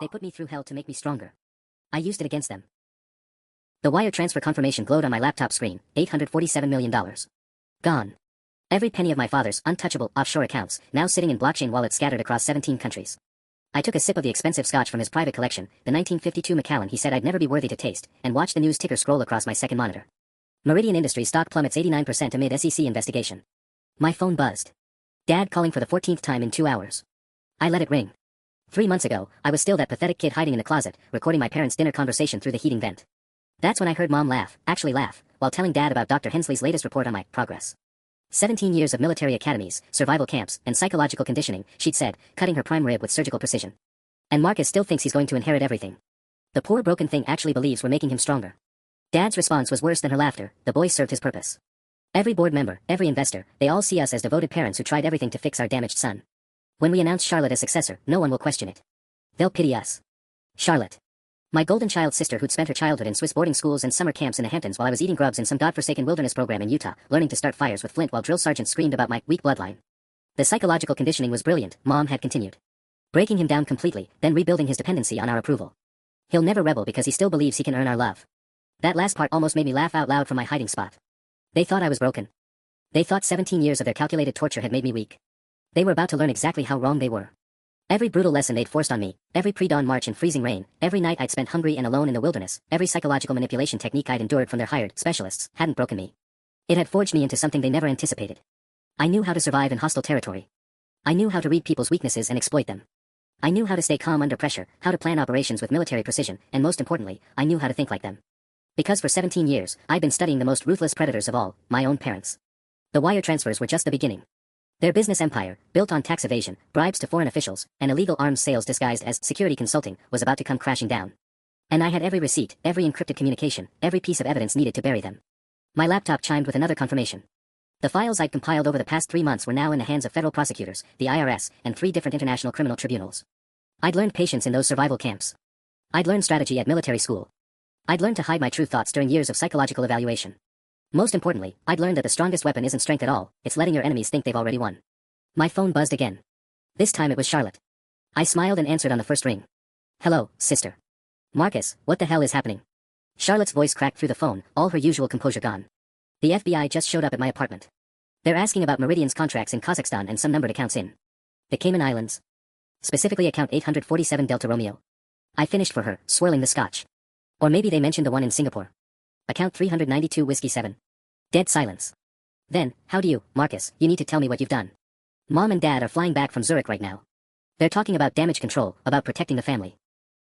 They put me through hell to make me stronger. I used it against them. The wire transfer confirmation glowed on my laptop screen, $847 million. Gone. Every penny of my father's untouchable offshore accounts, now sitting in blockchain wallets scattered across 17 countries. I took a sip of the expensive scotch from his private collection, the 1952 Macallan he said I'd never be worthy to taste, and watched the news ticker scroll across my second monitor. Meridian Industries stock plummets 89% amid SEC investigation. My phone buzzed. Dad calling for the 14th time in 2 hours. I let it ring. 3 months ago, I was still that pathetic kid hiding in the closet, recording my parents' dinner conversation through the heating vent. That's when I heard Mom laugh, actually laugh, while telling Dad about Dr. Hensley's latest report on my progress. 17 years of military academies, survival camps, and psychological conditioning, she'd said, cutting her prime rib with surgical precision. And Marcus still thinks he's going to inherit everything. The poor broken thing actually believes we're making him stronger. Dad's response was worse than her laughter. The boy served his purpose. Every board member, every investor, they all see us as devoted parents who tried everything to fix our damaged son. When we announce Charlotte as successor, no one will question it. They'll pity us. Charlotte. My golden child sister who'd spent her childhood in Swiss boarding schools and summer camps in the Hamptons while I was eating grubs in some godforsaken wilderness program in Utah, learning to start fires with flint while drill sergeants screamed about my weak bloodline. The psychological conditioning was brilliant, Mom had continued. Breaking him down completely, then rebuilding his dependency on our approval. He'll never rebel because he still believes he can earn our love. That last part almost made me laugh out loud from my hiding spot. They thought I was broken. They thought 17 years of their calculated torture had made me weak. They were about to learn exactly how wrong they were. Every brutal lesson they'd forced on me, every pre-dawn march in freezing rain, every night I'd spent hungry and alone in the wilderness, every psychological manipulation technique I'd endured from their hired specialists, hadn't broken me. It had forged me into something they never anticipated. I knew how to survive in hostile territory. I knew how to read people's weaknesses and exploit them. I knew how to stay calm under pressure, how to plan operations with military precision, and most importantly, I knew how to think like them. Because for 17 years, I'd been studying the most ruthless predators of all, my own parents. The wire transfers were just the beginning. Their business empire, built on tax evasion, bribes to foreign officials, and illegal arms sales disguised as security consulting, was about to come crashing down. And I had every receipt, every encrypted communication, every piece of evidence needed to bury them. My laptop chimed with another confirmation. The files I'd compiled over the past 3 months were now in the hands of federal prosecutors, the IRS, and 3 different international criminal tribunals. I'd learned patience in those survival camps. I'd learned strategy at military school. I'd learned to hide my true thoughts during years of psychological evaluation. Most importantly, I'd learned that the strongest weapon isn't strength at all, it's letting your enemies think they've already won. My phone buzzed again. This time it was Charlotte. I smiled and answered on the first ring. Hello, sister. Marcus, what the hell is happening? Charlotte's voice cracked through the phone, all her usual composure gone. The FBI just showed up at my apartment. They're asking about Meridian's contracts in Kazakhstan and some numbered accounts in the Cayman Islands. Specifically account 847 Delta Romeo. I finished for her, swirling the scotch. Or maybe they mentioned the one in Singapore. Account 392 Whiskey 7. Dead silence. Then, how do you, Marcus, you need to tell me what you've done. Mom and Dad are flying back from Zurich right now. They're talking about damage control, about protecting the family.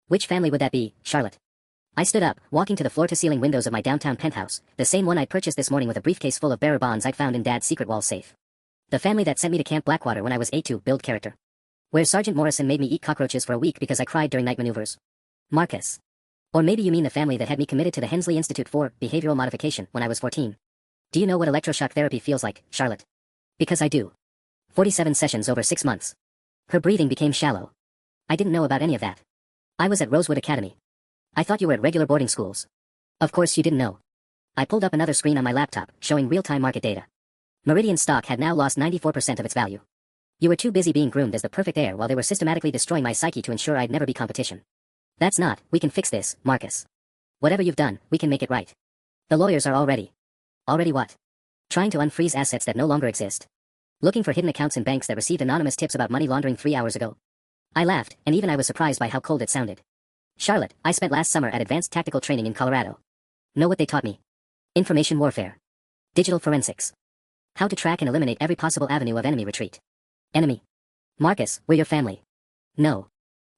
Which family would that be, Charlotte? I stood up, walking to the floor-to-ceiling windows of my downtown penthouse, the same one I'd purchased this morning with a briefcase full of bearer bonds I'd found in Dad's secret wall safe. The family that sent me to Camp Blackwater when I was 8 to build character. Where Sergeant Morrison made me eat cockroaches for a week because I cried during night maneuvers. Marcus. Or maybe you mean the family that had me committed to the Hensley Institute for Behavioral Modification when I was 14. Do you know what electroshock therapy feels like, Charlotte? Because I do. 47 sessions over 6 months. Her breathing became shallow. I didn't know about any of that. I was at Rosewood Academy. I thought you were at regular boarding schools. Of course you didn't know. I pulled up another screen on my laptop, showing real-time market data. Meridian stock had now lost 94% of its value. You were too busy being groomed as the perfect heir while they were systematically destroying my psyche to ensure I'd never be competition. That's not, we can fix this, Marcus. Whatever you've done, we can make it right. The lawyers are already. Already what? Trying to unfreeze assets that no longer exist. Looking for hidden accounts in banks that received anonymous tips about money laundering 3 hours ago. I laughed, and even I was surprised by how cold it sounded. Charlotte, I spent last summer at advanced tactical training in Colorado. Know what they taught me? Information warfare. Digital forensics. How to track and eliminate every possible avenue of enemy retreat. Enemy. Marcus, we're your family. No.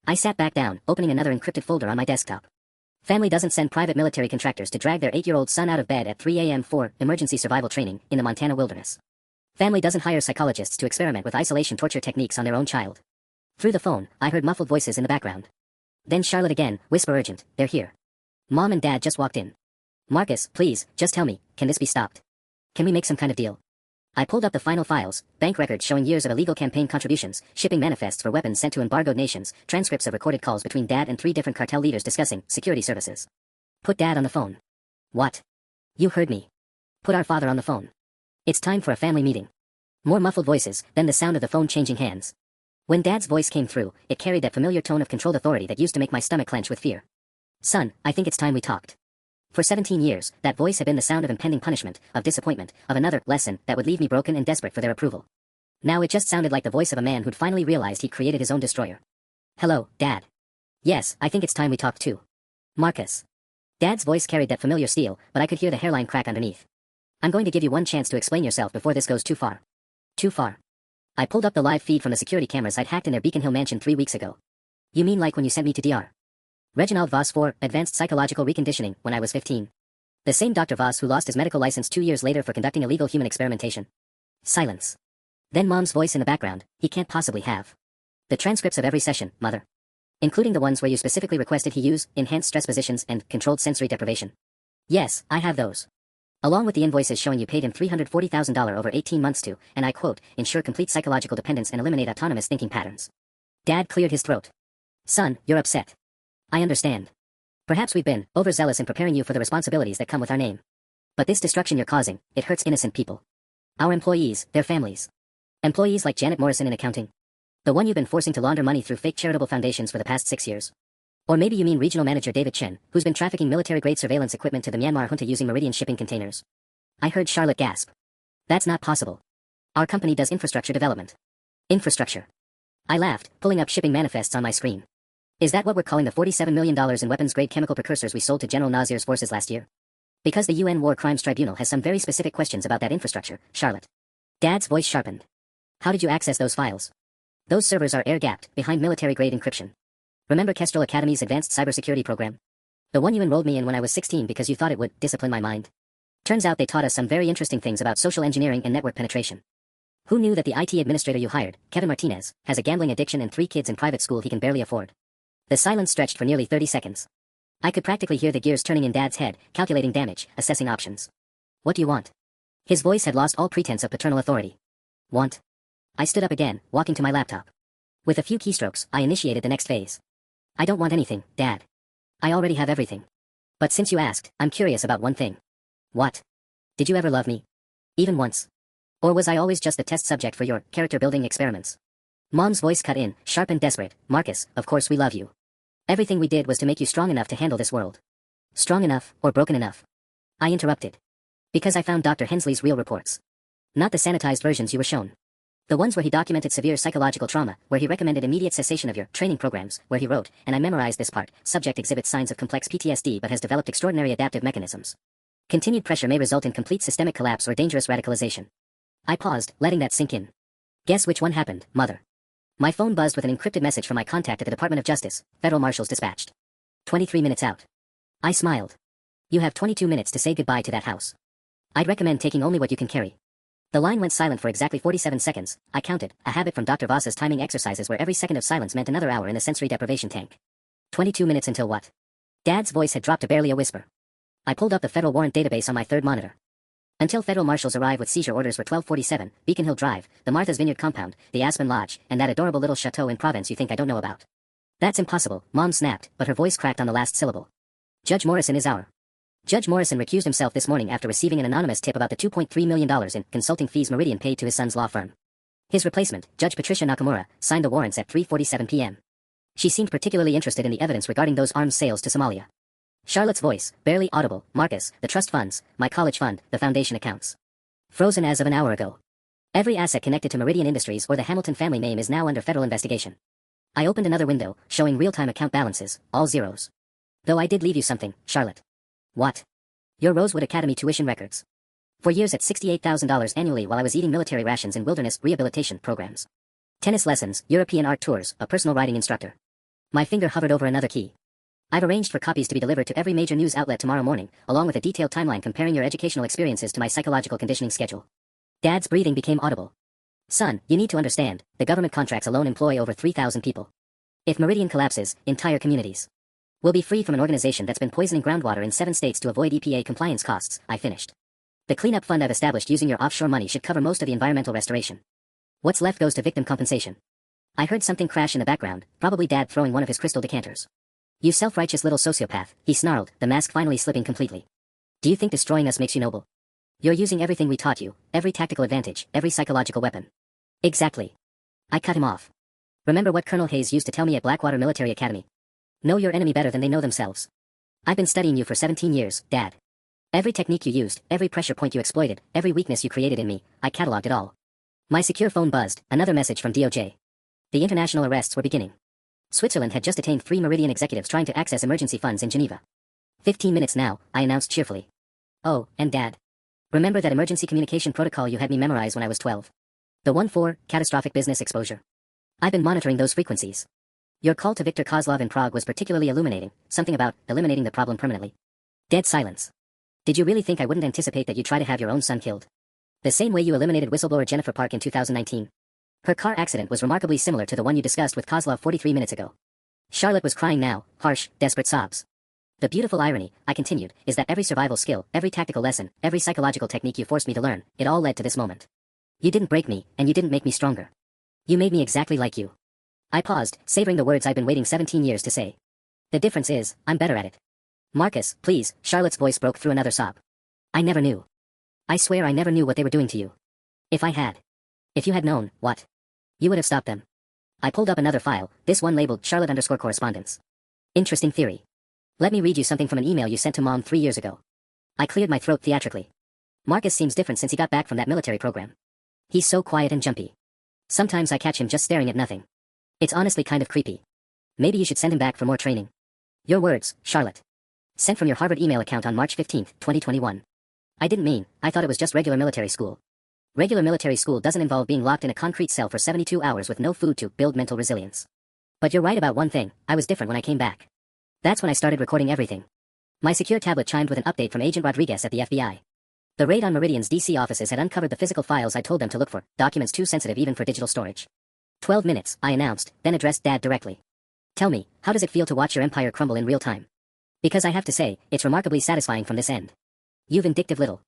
I sat back down, opening another encrypted folder on my desktop. Family doesn't send private military contractors to drag their 8-year-old son out of bed at 3 a.m. for emergency survival training in the Montana wilderness. Family doesn't hire psychologists to experiment with isolation torture techniques on their own child. Through the phone, I heard muffled voices in the background. Then Charlotte again, whisper urgent, they're here. Mom and Dad just walked in. Marcus, please, just tell me, can this be stopped? Can we make some kind of deal? I pulled up the final files, bank records showing years of illegal campaign contributions, shipping manifests for weapons sent to embargoed nations, transcripts of recorded calls between Dad and 3 different cartel leaders discussing security services. Put Dad on the phone. What? You heard me. Put our father on the phone. It's time for a family meeting. More muffled voices, then the sound of the phone changing hands. When Dad's voice came through, it carried that familiar tone of controlled authority that used to make my stomach clench with fear. Son, I think it's time we talked. For 17 years, that voice had been the sound of impending punishment, of disappointment, of another lesson that would leave me broken and desperate for their approval. Now it just sounded like the voice of a man who'd finally realized he'd created his own destroyer. Hello, Dad. Yes, I think it's time we talked too. Marcus. Dad's voice carried that familiar steel, but I could hear the hairline crack underneath. I'm going to give you one chance to explain yourself before this goes too far. Too far. I pulled up the live feed from the security cameras I'd hacked in their Beacon Hill mansion 3 weeks ago. You mean like when you sent me to Dr. Reginald Voss for advanced psychological reconditioning when I was 15? The same Dr. Voss who lost his medical license 2 years later for conducting illegal human experimentation. Silence. Then Mom's voice in the background, he can't possibly have. The transcripts of every session, Mother. Including the ones where you specifically requested he use enhanced stress positions and controlled sensory deprivation. Yes, I have those. Along with the invoices showing you paid him $340,000 over 18 months to, and I quote, ensure complete psychological dependence and eliminate autonomous thinking patterns. Dad cleared his throat. Son, you're upset. I understand. Perhaps we've been overzealous in preparing you for the responsibilities that come with our name. But this destruction you're causing, it hurts innocent people. Our employees, their families. Employees like Janet Morrison in accounting. The one you've been forcing to launder money through fake charitable foundations for the past 6 years. Or maybe you mean regional manager David Chen, who's been trafficking military-grade surveillance equipment to the Myanmar junta using Meridian shipping containers. I heard Charlotte gasp. That's not possible. Our company does infrastructure development. Infrastructure. I laughed, pulling up shipping manifests on my screen. Is that what we're calling the $47 million in weapons-grade chemical precursors we sold to General Nazir's forces last year? Because the UN War Crimes Tribunal has some very specific questions about that infrastructure, Charlotte. Dad's voice sharpened. How did you access those files? Those servers are air-gapped, behind military-grade encryption. Remember Kestrel Academy's advanced cybersecurity program? The one you enrolled me in when I was 16 because you thought it would discipline my mind. Turns out they taught us some very interesting things about social engineering and network penetration. Who knew that the IT administrator you hired, Kevin Martinez, has a gambling addiction and 3 kids in private school he can barely afford? The silence stretched for nearly 30 seconds. I could practically hear the gears turning in Dad's head, calculating damage, assessing options. What do you want? His voice had lost all pretense of paternal authority. Want? I stood up again, walking to my laptop. With a few keystrokes, I initiated the next phase. I don't want anything, Dad. I already have everything. But since you asked, I'm curious about one thing. What? Did you ever love me? Even once? Or was I always just a test subject for your character-building experiments? Mom's voice cut in, sharp and desperate. Marcus, of course we love you. Everything we did was to make you strong enough to handle this world. Strong enough, or broken enough? I interrupted. Because I found Dr. Hensley's real reports. Not the sanitized versions you were shown. The ones where he documented severe psychological trauma, where he recommended immediate cessation of your training programs, where he wrote, and I memorized this part, subject exhibits signs of complex PTSD but has developed extraordinary adaptive mechanisms. Continued pressure may result in complete systemic collapse or dangerous radicalization. I paused, letting that sink in. Guess which one happened, Mother? My phone buzzed with an encrypted message from my contact at the Department of Justice, Federal Marshals dispatched. 23 minutes out. I smiled. You have 22 minutes to say goodbye to that house. I'd recommend taking only what you can carry. The line went silent for exactly 47 seconds, I counted, a habit from Dr. Voss's timing exercises where every second of silence meant another hour in the sensory deprivation tank. 22 minutes until what? Dad's voice had dropped to barely a whisper. I pulled up the federal warrant database on my third monitor. Until federal marshals arrive with seizure orders for 1247, Beacon Hill Drive, the Martha's Vineyard compound, the Aspen Lodge, and that adorable little chateau in Provence you think I don't know about. That's impossible, Mom snapped, but her voice cracked on the last syllable. Judge Morrison is our. Judge Morrison recused himself this morning after receiving an anonymous tip about the $2.3 million in consulting fees Meridian paid to his son's law firm. His replacement, Judge Patricia Nakamura, signed the warrants at 3:47 p.m. She seemed particularly interested in the evidence regarding those arms sales to Somalia. Charlotte's voice, barely audible. Marcus, the trust funds, my college fund, the foundation accounts. Frozen as of an hour ago. Every asset connected to Meridian Industries or the Hamilton family name is now under federal investigation. I opened another window, showing real-time account balances, all zeros. Though I did leave you something, Charlotte. What? Your Rosewood Academy tuition records. For years at $68,000 annually while I was eating military rations in wilderness rehabilitation programs. Tennis lessons, European art tours, a personal writing instructor. My finger hovered over another key. I've arranged for copies to be delivered to every major news outlet tomorrow morning, along with a detailed timeline comparing your educational experiences to my psychological conditioning schedule. Dad's breathing became audible. Son, you need to understand, the government contracts alone employ over 3,000 people. If Meridian collapses, entire communities will be free from an organization that's been poisoning groundwater in 7 states to avoid EPA compliance costs, I finished. The cleanup fund I've established using your offshore money should cover most of the environmental restoration. What's left goes to victim compensation. I heard something crash in the background, probably Dad throwing one of his crystal decanters. You self-righteous little sociopath, he snarled, the mask finally slipping completely. Do you think destroying us makes you noble? You're using everything we taught you, every tactical advantage, every psychological weapon. Exactly. I cut him off. Remember what Colonel Hayes used to tell me at Blackwater Military Academy? Know your enemy better than they know themselves. I've been studying you for 17 years, Dad. Every technique you used, every pressure point you exploited, every weakness you created in me, I cataloged it all. My secure phone buzzed, another message from DOJ. The international arrests were beginning. Switzerland had just detained 3 Meridian executives trying to access emergency funds in Geneva. 15 minutes now, I announced cheerfully. Oh, and Dad. Remember that emergency communication protocol you had me memorize when I was 12? The 1-4, catastrophic business exposure. I've been monitoring those frequencies. Your call to Viktor Kozlov in Prague was particularly illuminating, something about eliminating the problem permanently. Dead silence. Did you really think I wouldn't anticipate that you'd try to have your own son killed? The same way you eliminated whistleblower Jennifer Park in 2019. Her car accident was remarkably similar to the one you discussed with Kozlov 43 minutes ago. Charlotte was crying now, harsh, desperate sobs. The beautiful irony, I continued, is that every survival skill, every tactical lesson, every psychological technique you forced me to learn, it all led to this moment. You didn't break me, and you didn't make me stronger. You made me exactly like you. I paused, savoring the words I'd been waiting 17 years to say. The difference is, I'm better at it. Marcus, please, Charlotte's voice broke through another sob. I never knew. I swear I never knew what they were doing to you. If I had. If you had known, what? You would have stopped them. I pulled up another file, this one labeled Charlotte_correspondence. Interesting theory. Let me read you something from an email you sent to Mom 3 years ago. I cleared my throat theatrically. Marcus seems different since he got back from that military program. He's so quiet and jumpy. Sometimes I catch him just staring at nothing. It's honestly kind of creepy. Maybe you should send him back for more training. Your words, Charlotte. Sent from your Harvard email account on March 15, 2021. I didn't mean, I thought it was just regular military school. Regular military school doesn't involve being locked in a concrete cell for 72 hours with no food to build mental resilience. But you're right about one thing, I was different when I came back. That's when I started recording everything. My secure tablet chimed with an update from Agent Rodriguez at the FBI. The raid on Meridian's DC offices had uncovered the physical files I told them to look for, documents too sensitive even for digital storage. 12 minutes, I announced, then addressed Dad directly. Tell me, how does it feel to watch your empire crumble in real time? Because I have to say, it's remarkably satisfying from this end. You vindictive little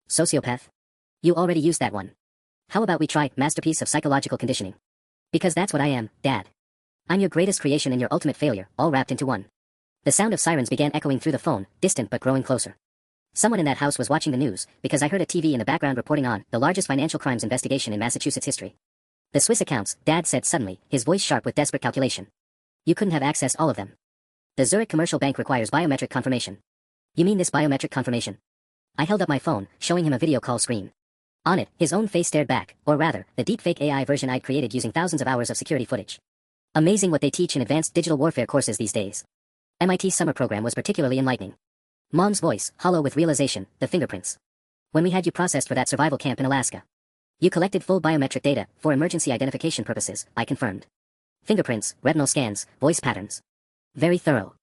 sociopath. You already used that one. How about we try masterpiece of psychological conditioning? Because that's what I am, Dad. I'm your greatest creation and your ultimate failure, all wrapped into one. The sound of sirens began echoing through the phone, distant but growing closer. Someone in that house was watching the news, because I heard a TV in the background reporting on the largest financial crimes investigation in Massachusetts history. The Swiss accounts, Dad said suddenly, his voice sharp with desperate calculation. You couldn't have accessed all of them. The Zurich Commercial Bank requires biometric confirmation. You mean this biometric confirmation? I held up my phone, showing him a video call screen. On it, his own face stared back, or rather, the deepfake AI version I'd created using thousands of hours of security footage. Amazing what they teach in advanced digital warfare courses these days. MIT's summer program was particularly enlightening. Mom's voice, hollow with realization, the fingerprints. When we had you processed for that survival camp in Alaska. You collected full biometric data, for emergency identification purposes, I confirmed. Fingerprints, retinal scans, voice patterns. Very thorough.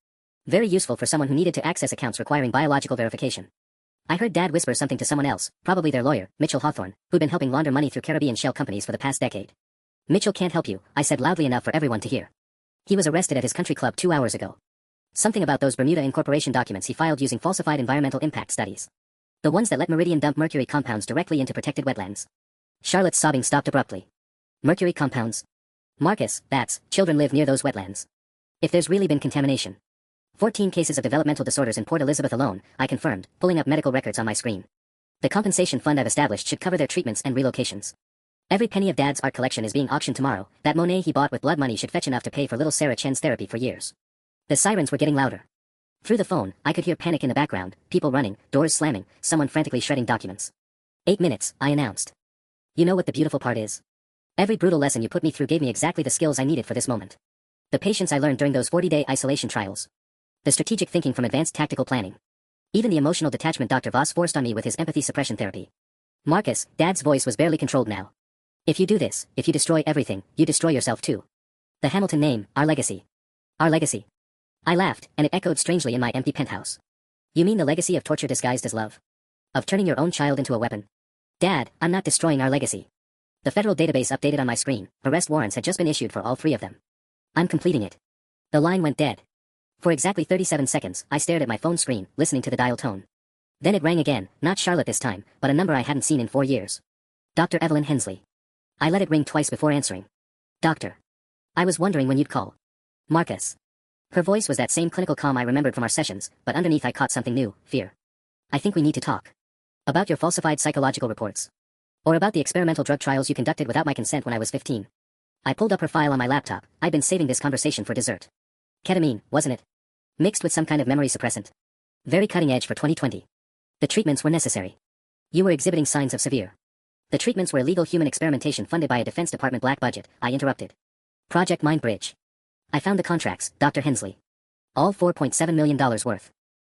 Very useful for someone who needed to access accounts requiring biological verification. I heard Dad whisper something to someone else, probably their lawyer, Mitchell Hawthorne, who'd been helping launder money through Caribbean shell companies for the past decade. Mitchell can't help you, I said loudly enough for everyone to hear. He was arrested at his country club 2 hours ago. Something about those Bermuda incorporation documents he filed using falsified environmental impact studies. The ones that let Meridian dump mercury compounds directly into protected wetlands. Charlotte's sobbing stopped abruptly. Mercury compounds? Marcus, bats, children live near those wetlands. If there's really been contamination. 14 cases of developmental disorders in Port Elizabeth alone, I confirmed, pulling up medical records on my screen. The compensation fund I've established should cover their treatments and relocations. Every penny of Dad's art collection is being auctioned tomorrow. That Monet he bought with blood money should fetch enough to pay for little Sarah Chen's therapy for years. The sirens were getting louder. Through the phone, I could hear panic in the background, people running, doors slamming, someone frantically shredding documents. 8 minutes, I announced. You know what the beautiful part is? Every brutal lesson you put me through gave me exactly the skills I needed for this moment. The patience I learned during those 40-day isolation trials. The strategic thinking from advanced tactical planning. Even the emotional detachment Dr. Voss forced on me with his empathy suppression therapy. Marcus, Dad's voice was barely controlled now. If you do this, if you destroy everything, you destroy yourself too. The Hamilton name, our legacy. Our legacy. I laughed, and it echoed strangely in my empty penthouse. You mean the legacy of torture disguised as love? Of turning your own child into a weapon? Dad, I'm not destroying our legacy. The federal database updated on my screen, arrest warrants had just been issued for all 3 of them. I'm completing it. The line went dead. For exactly 37 seconds, I stared at my phone screen, listening to the dial tone. Then it rang again, not Charlotte this time, but a number I hadn't seen in 4 years. Dr. Evelyn Hensley. I let it ring twice before answering. Doctor. I was wondering when you'd call. Marcus. Her voice was that same clinical calm I remembered from our sessions, but underneath I caught something new, fear. I think we need to talk. About your falsified psychological reports. Or about the experimental drug trials you conducted without my consent when I was 15. I pulled up her file on my laptop. I'd been saving this conversation for dessert. Ketamine, wasn't it? Mixed with some kind of memory suppressant. Very cutting edge for 2020. The treatments were necessary. You were exhibiting signs of severe. The treatments were illegal human experimentation funded by a Defense Department black budget, I interrupted. Project Mind Bridge. I found the contracts, Dr. Hensley. All $4.7 million worth.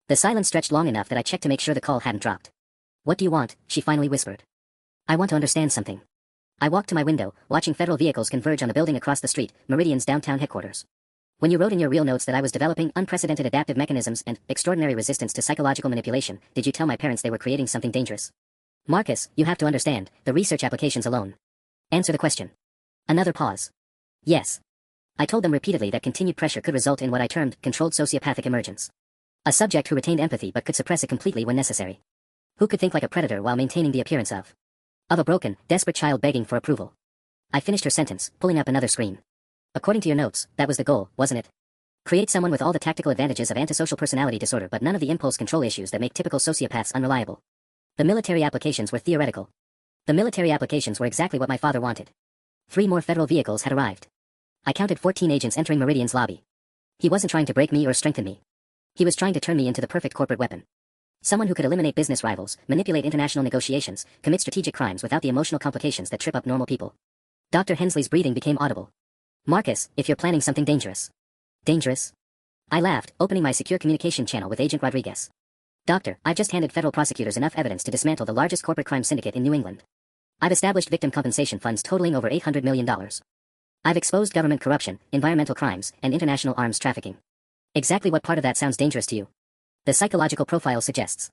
The silence stretched long enough that I checked to make sure the call hadn't dropped. What do you want? She finally whispered. I want to understand something. I walked to my window, watching federal vehicles converge on the building across the street, Meridian's downtown headquarters. When you wrote in your real notes that I was developing unprecedented adaptive mechanisms and extraordinary resistance to psychological manipulation, did you tell my parents they were creating something dangerous? Marcus, you have to understand, the research applications alone. Answer the question. Another pause. Yes. I told them repeatedly that continued pressure could result in what I termed controlled sociopathic emergence. A subject who retained empathy but could suppress it completely when necessary. Who could think like a predator while maintaining the appearance of a broken, desperate child begging for approval. I finished her sentence, pulling up another screen. According to your notes, that was the goal, wasn't it? Create someone with all the tactical advantages of antisocial personality disorder but none of the impulse control issues that make typical sociopaths unreliable. The military applications were theoretical. The military applications were exactly what my father wanted. 3 more federal vehicles had arrived. I counted 14 agents entering Meridian's lobby. He wasn't trying to break me or strengthen me. He was trying to turn me into the perfect corporate weapon. Someone who could eliminate business rivals, manipulate international negotiations, commit strategic crimes without the emotional complications that trip up normal people. Dr. Hensley's breathing became audible. Marcus, if you're planning something dangerous. Dangerous? I laughed, opening my secure communication channel with Agent Rodriguez. Doctor, I've just handed federal prosecutors enough evidence to dismantle the largest corporate crime syndicate in New England. I've established victim compensation funds totaling over $800 million. I've exposed government corruption, environmental crimes, and international arms trafficking. Exactly what part of that sounds dangerous to you? The psychological profile suggests.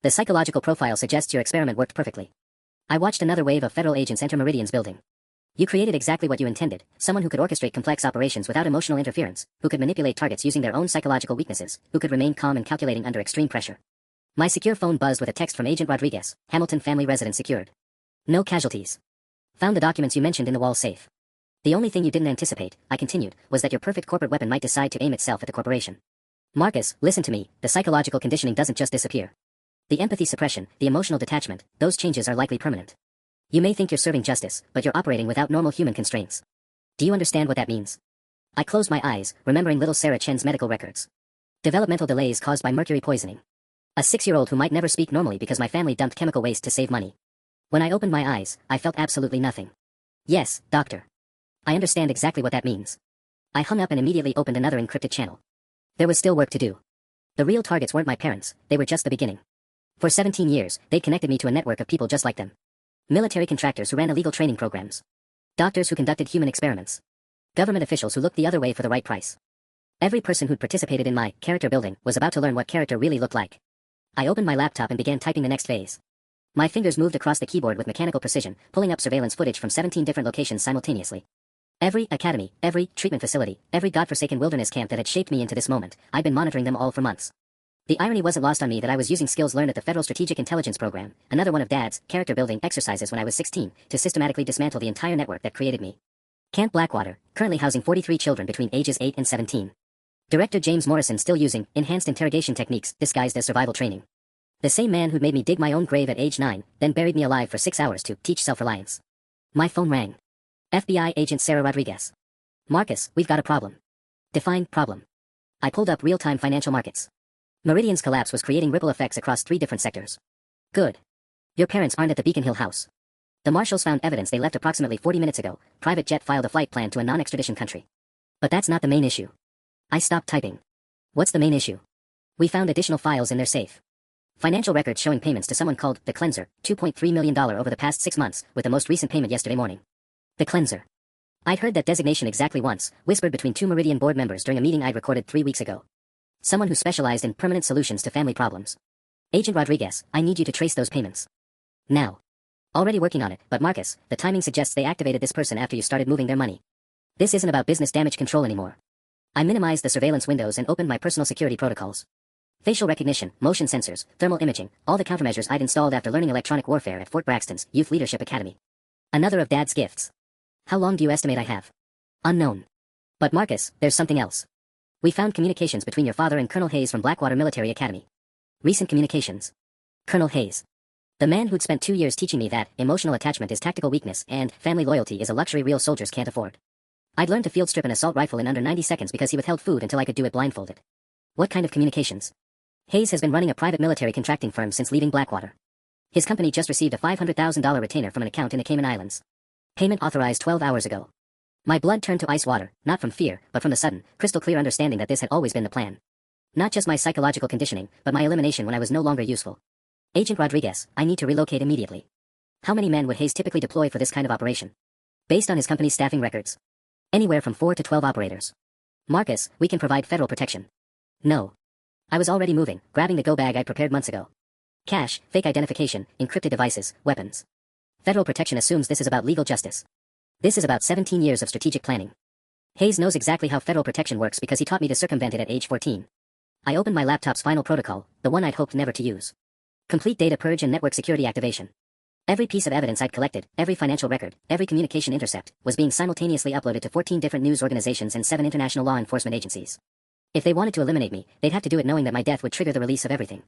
The psychological profile suggests your experiment worked perfectly. I watched another wave of federal agents enter Meridian's building. You created exactly what you intended, someone who could orchestrate complex operations without emotional interference, who could manipulate targets using their own psychological weaknesses, who could remain calm and calculating under extreme pressure. My secure phone buzzed with a text from Agent Rodriguez, Hamilton family residence secured. No casualties. Found the documents you mentioned in the wall safe. The only thing you didn't anticipate, I continued, was that your perfect corporate weapon might decide to aim itself at the corporation. Marcus, listen to me, the psychological conditioning doesn't just disappear. The empathy suppression, the emotional detachment, those changes are likely permanent. You may think you're serving justice, but you're operating without normal human constraints. Do you understand what that means? I closed my eyes, remembering little Sarah Chen's medical records. Developmental delays caused by mercury poisoning. A 6-year-old who might never speak normally because my family dumped chemical waste to save money. When I opened my eyes, I felt absolutely nothing. Yes, doctor. I understand exactly what that means. I hung up and immediately opened another encrypted channel. There was still work to do. The real targets weren't my parents, they were just the beginning. For 17 years, they'd connected me to a network of people just like them. Military contractors who ran illegal training programs. Doctors who conducted human experiments. Government officials who looked the other way for the right price. Every person who'd participated in my character building was about to learn what character really looked like. I opened my laptop and began typing the next phase. My fingers moved across the keyboard with mechanical precision, pulling up surveillance footage from 17 different locations simultaneously. Every academy, every treatment facility, every godforsaken wilderness camp that had shaped me into this moment, I'd been monitoring them all for months. The irony wasn't lost on me that I was using skills learned at the Federal Strategic Intelligence Program, another one of Dad's character-building exercises when I was 16, to systematically dismantle the entire network that created me. Camp Blackwater, currently housing 43 children between ages 8 and 17. Director James Morrison still using enhanced interrogation techniques disguised as survival training. The same man who'd made me dig my own grave at age 9, then buried me alive for 6 hours to teach self-reliance. My phone rang. FBI agent Sarah Rodriguez. Marcus, we've got a problem. Define problem. I pulled up real-time financial markets. Meridian's collapse was creating ripple effects across 3 different sectors. Good. Your parents aren't at the Beacon Hill house. The marshals found evidence they left approximately 40 minutes ago. Private jet filed a flight plan to a non-extradition country. But that's not the main issue. I stopped typing. What's the main issue? We found additional files in their safe. Financial records showing payments to someone called The Cleanser, $2.3 million over the past 6 months, with the most recent payment yesterday morning. The Cleanser. I'd heard that designation exactly once, whispered between 2 Meridian board members during a meeting I'd recorded 3 weeks ago. Someone who specialized in permanent solutions to family problems. Agent Rodriguez, I need you to trace those payments. Now. Already working on it, but Marcus, the timing suggests they activated this person after you started moving their money. This isn't about business damage control anymore. I minimized the surveillance windows and opened my personal security protocols. Facial recognition, motion sensors, thermal imaging, all the countermeasures I'd installed after learning electronic warfare at Fort Braxton's Youth Leadership Academy. Another of Dad's gifts. How long do you estimate I have? Unknown. But Marcus, there's something else. We found communications between your father and Colonel Hayes from Blackwater Military Academy. Recent communications. Colonel Hayes. The man who'd spent 2 years teaching me that emotional attachment is tactical weakness and family loyalty is a luxury real soldiers can't afford. I'd learned to field strip an assault rifle in under 90 seconds because he withheld food until I could do it blindfolded. What kind of communications? Hayes has been running a private military contracting firm since leaving Blackwater. His company just received a $500,000 retainer from an account in the Cayman Islands. Payment authorized 12 hours ago. My blood turned to ice water, not from fear, but from the sudden, crystal clear understanding that this had always been the plan. Not just my psychological conditioning, but my elimination when I was no longer useful. Agent Rodriguez, I need to relocate immediately. How many men would Hayes typically deploy for this kind of operation? Based on his company's staffing records. Anywhere from 4 to 12 operators. Marcus, we can provide federal protection. No. I was already moving, grabbing the go bag I prepared months ago. Cash, fake identification, encrypted devices, weapons. Federal protection assumes this is about legal justice. This is about 17 years of strategic planning. Hayes knows exactly how federal protection works because he taught me to circumvent it at age 14. I opened my laptop's final protocol, the one I'd hoped never to use. Complete data purge and network security activation. Every piece of evidence I'd collected, every financial record, every communication intercept, was being simultaneously uploaded to 14 different news organizations and 7 international law enforcement agencies. If they wanted to eliminate me, they'd have to do it knowing that my death would trigger the release of everything.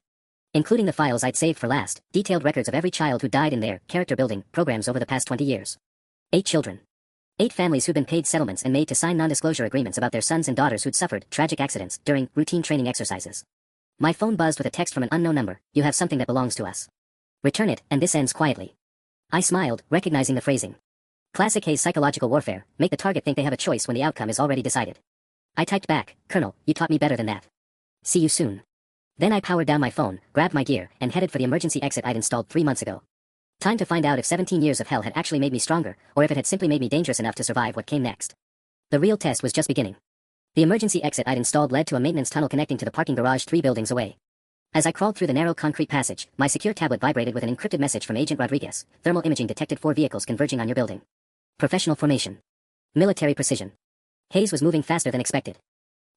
Including the files I'd saved for last, detailed records of every child who died in their character-building programs over the past 20 years. 8 children. 8 families who'd been paid settlements and made to sign non-disclosure agreements about their sons and daughters who'd suffered tragic accidents during routine training exercises. My phone buzzed with a text from an unknown number. You have something that belongs to us. Return it, and this ends quietly. I smiled, recognizing the phrasing. Classic Hayes psychological warfare, make the target think they have a choice when the outcome is already decided. I typed back, Colonel, you taught me better than that. See you soon. Then I powered down my phone, grabbed my gear, and headed for the emergency exit I'd installed 3 months ago. Time to find out if 17 years of hell had actually made me stronger, or if it had simply made me dangerous enough to survive what came next. The real test was just beginning. The emergency exit I'd installed led to a maintenance tunnel connecting to the parking garage 3 buildings away. As I crawled through the narrow concrete passage, my secure tablet vibrated with an encrypted message from Agent Rodriguez. Thermal imaging detected 4 vehicles converging on your building. Professional formation. Military precision. Hayes was moving faster than expected.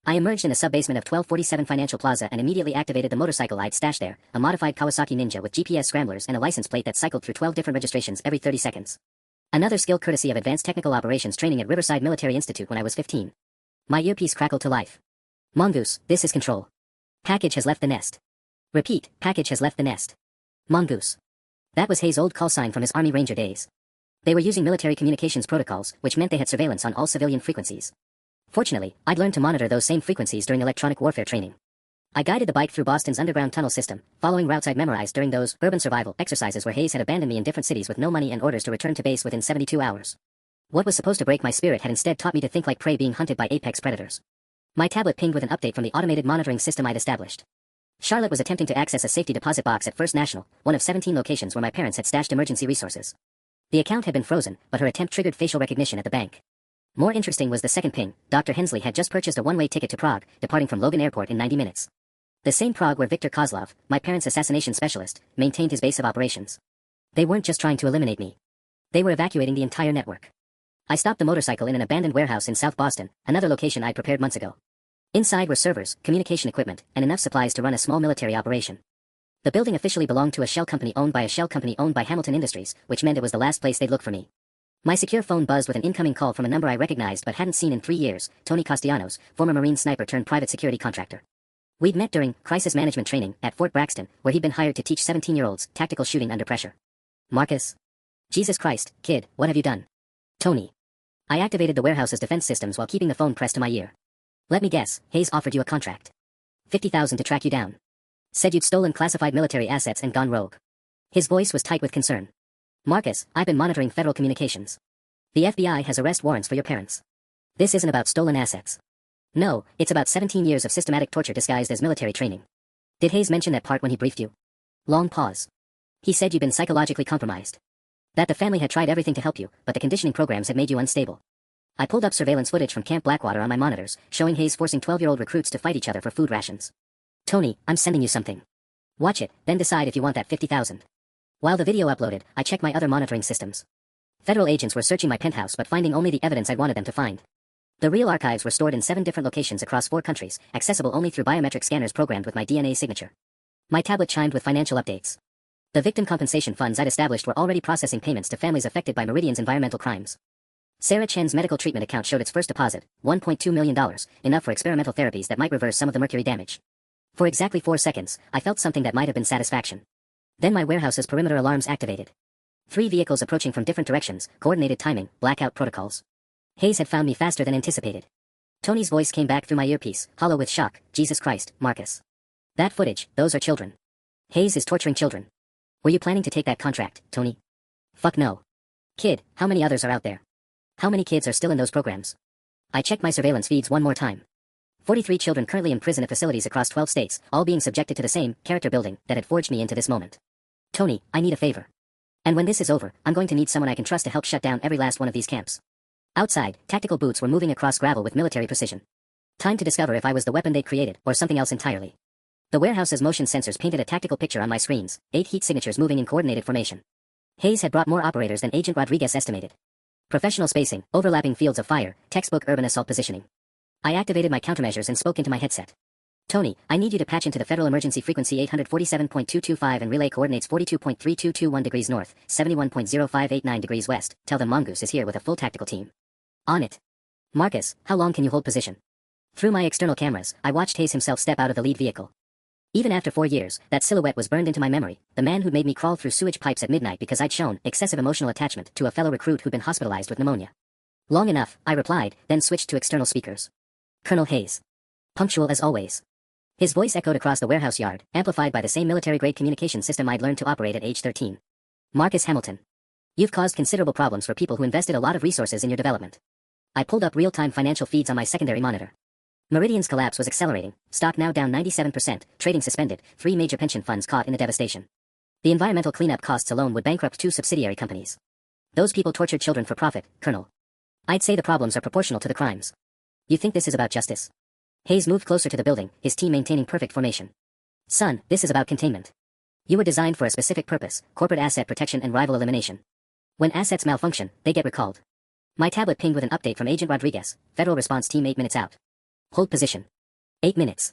I emerged in the sub-basement of 1247 Financial Plaza and immediately activated the motorcycle I'd stashed there, a modified Kawasaki Ninja with GPS scramblers and a license plate that cycled through 12 different registrations every 30 seconds. Another skill courtesy of Advanced Technical Operations training at Riverside Military Institute when I was 15. My earpiece crackled to life. Mongoose, this is Control. Package has left the nest. Repeat, package has left the nest. Mongoose. That was Hayes' old call sign from his Army Ranger days. They were using military communications protocols, which meant they had surveillance on all civilian frequencies. Fortunately, I'd learned to monitor those same frequencies during electronic warfare training. I guided the bike through Boston's underground tunnel system, following routes I'd memorized during those urban survival exercises where Hayes had abandoned me in different cities with no money and orders to return to base within 72 hours. What was supposed to break my spirit had instead taught me to think like prey being hunted by apex predators. My tablet pinged with an update from the automated monitoring system I'd established. Charlotte was attempting to access a safety deposit box at First National, one of 17 locations where my parents had stashed emergency resources. The account had been frozen, but her attempt triggered facial recognition at the bank. More interesting was the second ping. Dr. Hensley had just purchased a one-way ticket to Prague, departing from Logan Airport in 90 minutes. The same Prague where Viktor Kozlov, my parents' assassination specialist, maintained his base of operations. They weren't just trying to eliminate me. They were evacuating the entire network. I stopped the motorcycle in an abandoned warehouse in South Boston, another location I'd prepared months ago. Inside were servers, communication equipment, and enough supplies to run a small military operation. The building officially belonged to a shell company owned by a shell company owned by Hamilton Industries, which meant it was the last place they'd look for me. My secure phone buzzed with an incoming call from a number I recognized but hadn't seen in 3 years, Tony Castellanos, former Marine sniper turned private security contractor. We'd met during crisis management training at Fort Braxton, where he'd been hired to teach 17-year-olds tactical shooting under pressure. Marcus. Jesus Christ, kid, what have you done? Tony. I activated the warehouse's defense systems while keeping the phone pressed to my ear. Let me guess, Hayes offered you a contract. $50,000 to track you down. Said you'd stolen classified military assets and gone rogue. His voice was tight with concern. Marcus, I've been monitoring federal communications. The FBI has arrest warrants for your parents. This isn't about stolen assets. No, it's about 17 years of systematic torture disguised as military training. Did Hayes mention that part when he briefed you? Long pause. He said you'd been psychologically compromised. That the family had tried everything to help you, but the conditioning programs had made you unstable. I pulled up surveillance footage from Camp Blackwater on my monitors, showing Hayes forcing 12-year-old recruits to fight each other for food rations. Tony, I'm sending you something. Watch it, then decide if you want that $50,000. While the video uploaded, I checked my other monitoring systems. Federal agents were searching my penthouse but finding only the evidence I wanted them to find. The real archives were stored in 7 different locations across 4 countries, accessible only through biometric scanners programmed with my DNA signature. My tablet chimed with financial updates. The victim compensation funds I'd established were already processing payments to families affected by Meridian's environmental crimes. Sarah Chen's medical treatment account showed its first deposit, $1.2 million, enough for experimental therapies that might reverse some of the mercury damage. For exactly 4 seconds, I felt something that might have been satisfaction. Then my warehouse's perimeter alarms activated. 3 vehicles approaching from different directions, coordinated timing, blackout protocols. Hayes had found me faster than anticipated. Tony's voice came back through my earpiece, hollow with shock. Jesus Christ, Marcus. That footage, those are children. Hayes is torturing children. Were you planning to take that contract, Tony? Fuck no. Kid, how many others are out there? How many kids are still in those programs? I checked my surveillance feeds one more time. 43 children currently in prison at facilities across 12 states, all being subjected to the same character building that had forged me into this moment. Tony, I need a favor. And when this is over, I'm going to need someone I can trust to help shut down every last one of these camps. Outside, tactical boots were moving across gravel with military precision. Time to discover if I was the weapon they'd created, or something else entirely. The warehouse's motion sensors painted a tactical picture on my screens, 8 heat signatures moving in coordinated formation. Hayes had brought more operators than Agent Rodriguez estimated. Professional spacing, overlapping fields of fire, textbook urban assault positioning. I activated my countermeasures and spoke into my headset. Tony, I need you to patch into the Federal Emergency Frequency 847.225 and relay coordinates 42.3221 degrees north, 71.0589 degrees west. Tell them Mongoose is here with a full tactical team. On it. Marcus, how long can you hold position? Through my external cameras, I watched Hayes himself step out of the lead vehicle. Even after 4 years, that silhouette was burned into my memory, the man who'd made me crawl through sewage pipes at midnight because I'd shown excessive emotional attachment to a fellow recruit who'd been hospitalized with pneumonia. Long enough, I replied, then switched to external speakers. Colonel Hayes. Punctual as always. His voice echoed across the warehouse yard, amplified by the same military-grade communication system I'd learned to operate at age 13. Marcus Hamilton. You've caused considerable problems for people who invested a lot of resources in your development. I pulled up real-time financial feeds on my secondary monitor. Meridian's collapse was accelerating, stock now down 97%, trading suspended, 3 major pension funds caught in the devastation. The environmental cleanup costs alone would bankrupt 2 subsidiary companies. Those people tortured children for profit, Colonel. I'd say the problems are proportional to the crimes. You think this is about justice? Hayes moved closer to the building, his team maintaining perfect formation. Son, this is about containment. You were designed for a specific purpose, corporate asset protection and rival elimination. When assets malfunction, they get recalled. My tablet pinged with an update from Agent Rodriguez, Federal Response Team 8 minutes out. Hold position. 8 minutes.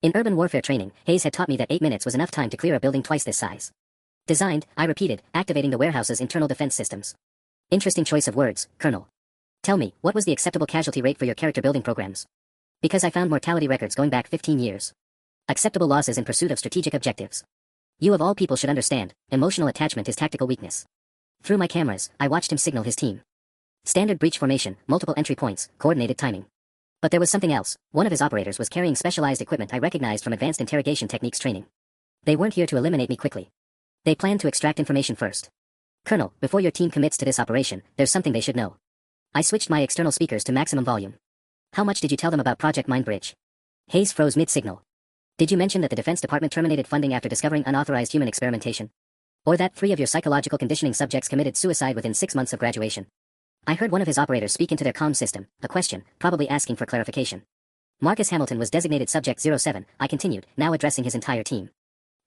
In urban warfare training, Hayes had taught me that 8 minutes was enough time to clear a building twice this size. Designed, I repeated, activating the warehouse's internal defense systems. Interesting choice of words, Colonel. Tell me, what was the acceptable casualty rate for your character building programs? Because I found mortality records going back 15 years. Acceptable losses in pursuit of strategic objectives. You of all people should understand, emotional attachment is tactical weakness. Through my cameras, I watched him signal his team. Standard breach formation, multiple entry points, coordinated timing. But there was something else. One of his operators was carrying specialized equipment I recognized from advanced interrogation techniques training. They weren't here to eliminate me quickly. They planned to extract information first. Colonel, before your team commits to this operation, there's something they should know. I switched my external speakers to maximum volume. How much did you tell them about Project Mindbridge? Hayes froze mid-signal. Did you mention that the Defense Department terminated funding after discovering unauthorized human experimentation? Or that 3 of your psychological conditioning subjects committed suicide within 6 months of graduation? I heard one of his operators speak into their comm system, a question, probably asking for clarification. Marcus Hamilton was designated Subject 07, I continued, now addressing his entire team.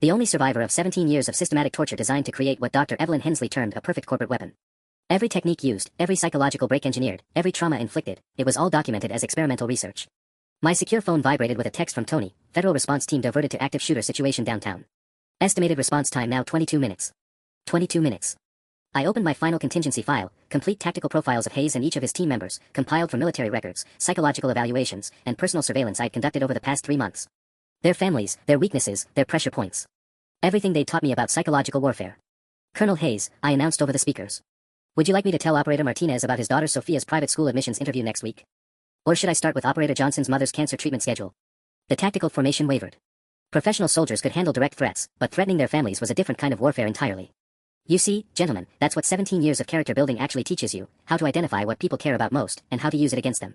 The only survivor of 17 years of systematic torture designed to create what Dr. Evelyn Hensley termed a perfect corporate weapon. Every technique used, every psychological break engineered, every trauma inflicted, it was all documented as experimental research. My secure phone vibrated with a text from Tony, Federal Response Team diverted to active shooter situation downtown. Estimated response time now 22 minutes. 22 minutes. I opened my final contingency file, complete tactical profiles of Hayes and each of his team members, compiled from military records, psychological evaluations, and personal surveillance I'd conducted over the past 3 months. Their families, their weaknesses, their pressure points. Everything they'd taught me about psychological warfare. Colonel Hayes, I announced over the speakers. Would you like me to tell Operator Martinez about his daughter Sophia's private school admissions interview next week? Or should I start with Operator Johnson's mother's cancer treatment schedule? The tactical formation wavered. Professional soldiers could handle direct threats, but threatening their families was a different kind of warfare entirely. You see, gentlemen, that's what 17 years of character building actually teaches you, how to identify what people care about most, and how to use it against them.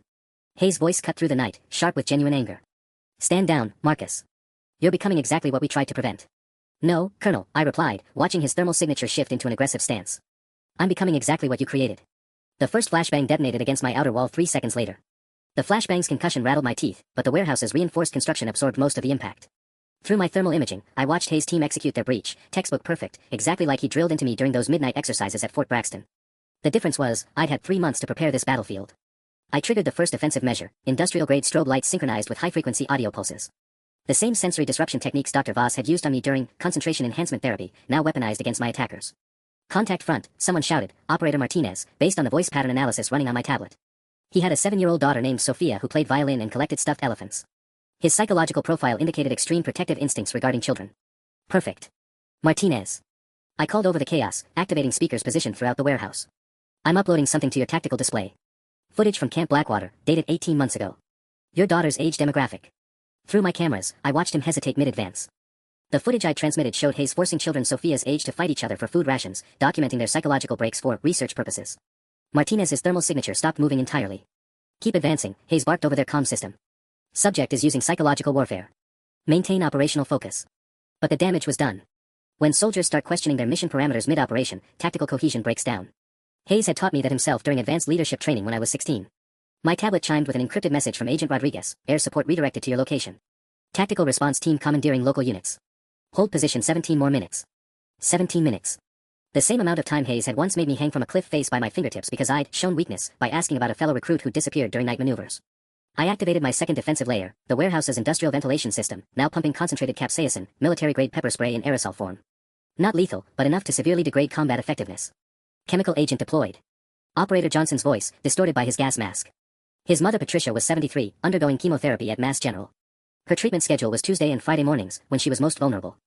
Hayes' voice cut through the night, sharp with genuine anger. Stand down, Marcus. You're becoming exactly what we tried to prevent. No, Colonel, I replied, watching his thermal signature shift into an aggressive stance. I'm becoming exactly what you created. The first flashbang detonated against my outer wall 3 seconds later. The flashbang's concussion rattled my teeth, but the warehouse's reinforced construction absorbed most of the impact. Through my thermal imaging, I watched Hayes' team execute their breach, textbook perfect, exactly like he drilled into me during those midnight exercises at Fort Braxton. The difference was, I'd had 3 months to prepare this battlefield. I triggered the first offensive measure, industrial-grade strobe lights synchronized with high-frequency audio pulses. The same sensory disruption techniques Dr. Voss had used on me during concentration enhancement therapy, now weaponized against my attackers. Contact front, someone shouted, Operator Martinez, based on the voice pattern analysis running on my tablet. He had a 7-year-old daughter named Sophia who played violin and collected stuffed elephants. His psychological profile indicated extreme protective instincts regarding children. Perfect. Martinez. I called over the chaos, activating speakers positioned throughout the warehouse. I'm uploading something to your tactical display. Footage from Camp Blackwater, dated 18 months ago. Your daughter's age demographic. Through my cameras, I watched him hesitate mid-advance. The footage I transmitted showed Hayes forcing children Sophia's age to fight each other for food rations, documenting their psychological breaks for research purposes. Martinez's thermal signature stopped moving entirely. Keep advancing, Hayes barked over their comm system. Subject is using psychological warfare. Maintain operational focus. But the damage was done. When soldiers start questioning their mission parameters mid-operation, tactical cohesion breaks down. Hayes had taught me that himself during advanced leadership training when I was 16. My tablet chimed with an encrypted message from Agent Rodriguez, air support redirected to your location. Tactical response team commandeering local units. Hold position 17 more minutes. 17 minutes. The same amount of time Hayes had once made me hang from a cliff face by my fingertips because I'd shown weakness by asking about a fellow recruit who disappeared during night maneuvers. I activated my second defensive layer, the warehouse's industrial ventilation system, now pumping concentrated capsaicin, military-grade pepper spray in aerosol form. Not lethal, but enough to severely degrade combat effectiveness. Chemical agent deployed. Operator Johnson's voice, distorted by his gas mask. His mother Patricia was 73, undergoing chemotherapy at Mass General. Her treatment schedule was Tuesday and Friday mornings, when she was most vulnerable.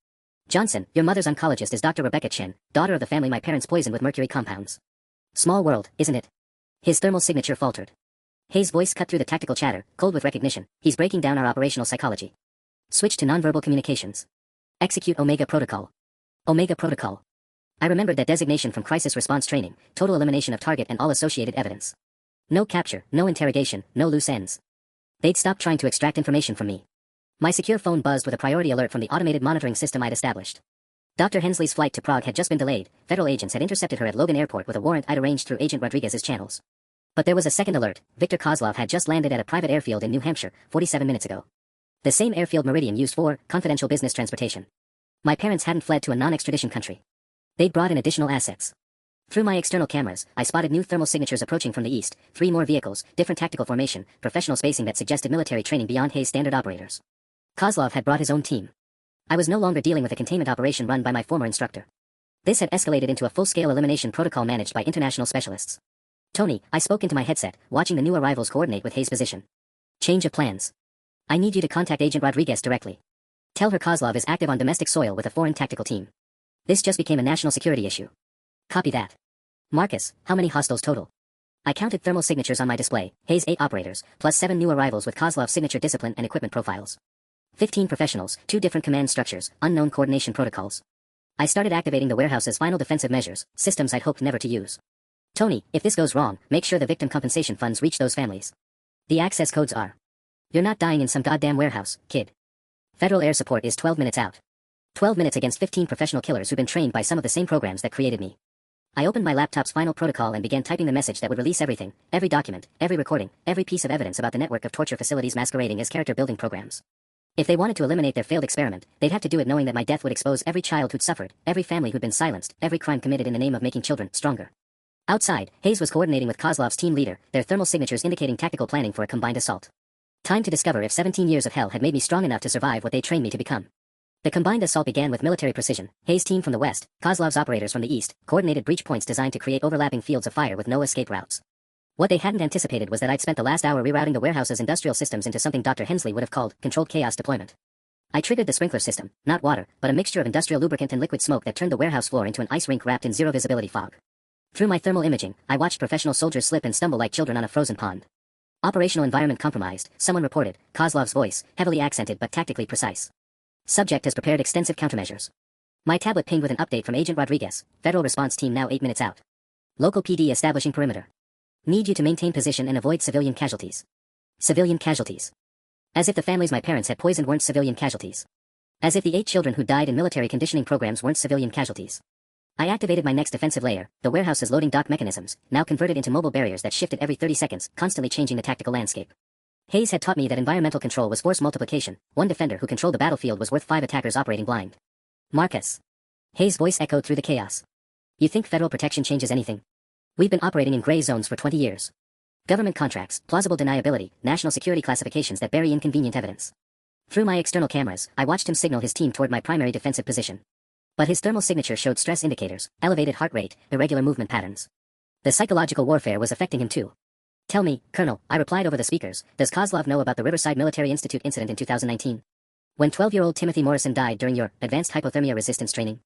Johnson, your mother's oncologist is Dr. Rebecca Chen, daughter of the family my parents poisoned with mercury compounds. Small world, isn't it? His thermal signature faltered. Hayes' voice cut through the tactical chatter, cold with recognition. He's breaking down our operational psychology. Switch to nonverbal communications. Execute Omega Protocol. Omega Protocol. I remembered that designation from crisis response training, total elimination of target and all associated evidence. No capture, no interrogation, no loose ends. They'd stopped trying to extract information from me. My secure phone buzzed with a priority alert from the automated monitoring system I'd established. Dr. Hensley's flight to Prague had just been delayed. Federal agents had intercepted her at Logan Airport with a warrant I'd arranged through Agent Rodriguez's channels. But there was a second alert. Victor Kozlov had just landed at a private airfield in New Hampshire, 47 minutes ago. The same airfield Meridian used for confidential business transportation. My parents hadn't fled to a non-extradition country. They'd brought in additional assets. Through my external cameras, I spotted new thermal signatures approaching from the east, 3 more vehicles, different tactical formation, professional spacing that suggested military training beyond Hayes' standard operators. Kozlov had brought his own team. I was no longer dealing with a containment operation run by my former instructor. This had escalated into a full-scale elimination protocol managed by international specialists. Tony, I spoke into my headset, watching the new arrivals coordinate with Hayes' position. Change of plans. I need you to contact Agent Rodriguez directly. Tell her Kozlov is active on domestic soil with a foreign tactical team. This just became a national security issue. Copy that. Marcus, how many hostiles total? I counted thermal signatures on my display, Hayes 8 operators, plus 7 new arrivals with Kozlov's signature discipline and equipment profiles. 15 professionals, 2 different command structures, unknown coordination protocols. I started activating the warehouse's final defensive measures, systems I'd hoped never to use. Tony, if this goes wrong, make sure the victim compensation funds reach those families. The access codes are. You're not dying in some goddamn warehouse, kid. Federal air support is 12 minutes out. 12 minutes against 15 professional killers who've been trained by some of the same programs that created me. I opened my laptop's final protocol and began typing the message that would release everything, every document, every recording, every piece of evidence about the network of torture facilities masquerading as character-building programs. If they wanted to eliminate their failed experiment, they'd have to do it knowing that my death would expose every child who'd suffered, every family who'd been silenced, every crime committed in the name of making children stronger. Outside, Hayes was coordinating with Kozlov's team leader, their thermal signatures indicating tactical planning for a combined assault. Time to discover if 17 years of hell had made me strong enough to survive what they trained me to become. The combined assault began with military precision. Hayes' team from the west, Kozlov's operators from the east, coordinated breach points designed to create overlapping fields of fire with no escape routes. What they hadn't anticipated was that I'd spent the last hour rerouting the warehouse's industrial systems into something Dr. Hensley would have called controlled chaos deployment. I triggered the sprinkler system, not water, but a mixture of industrial lubricant and liquid smoke that turned the warehouse floor into an ice rink wrapped in zero-visibility fog. Through my thermal imaging, I watched professional soldiers slip and stumble like children on a frozen pond. Operational environment compromised, someone reported, Kozlov's voice, heavily accented but tactically precise. Subject has prepared extensive countermeasures. My tablet pinged with an update from Agent Rodriguez, Federal Response Team now 8 minutes out. Local PD establishing perimeter. Need you to maintain position and avoid civilian casualties. Civilian casualties. As if the families my parents had poisoned weren't civilian casualties. As if the 8 children who died in military conditioning programs weren't civilian casualties. I activated my next defensive layer, the warehouse's loading dock mechanisms, now converted into mobile barriers that shifted every 30 seconds, constantly changing the tactical landscape. Hayes had taught me that environmental control was force multiplication. 1 defender who controlled the battlefield was worth 5 attackers operating blind. Marcus. Hayes' voice echoed through the chaos. You think federal protection changes anything? We've been operating in gray zones for 20 years. Government contracts, plausible deniability, national security classifications that bury inconvenient evidence. Through my external cameras, I watched him signal his team toward my primary defensive position. But his thermal signature showed stress indicators, elevated heart rate, irregular movement patterns. The psychological warfare was affecting him too. Tell me, Colonel, I replied over the speakers, does Kozlov know about the Riverside Military Institute incident in 2019? When 12-year-old Timothy Morrison died during your advanced hypothermia resistance training?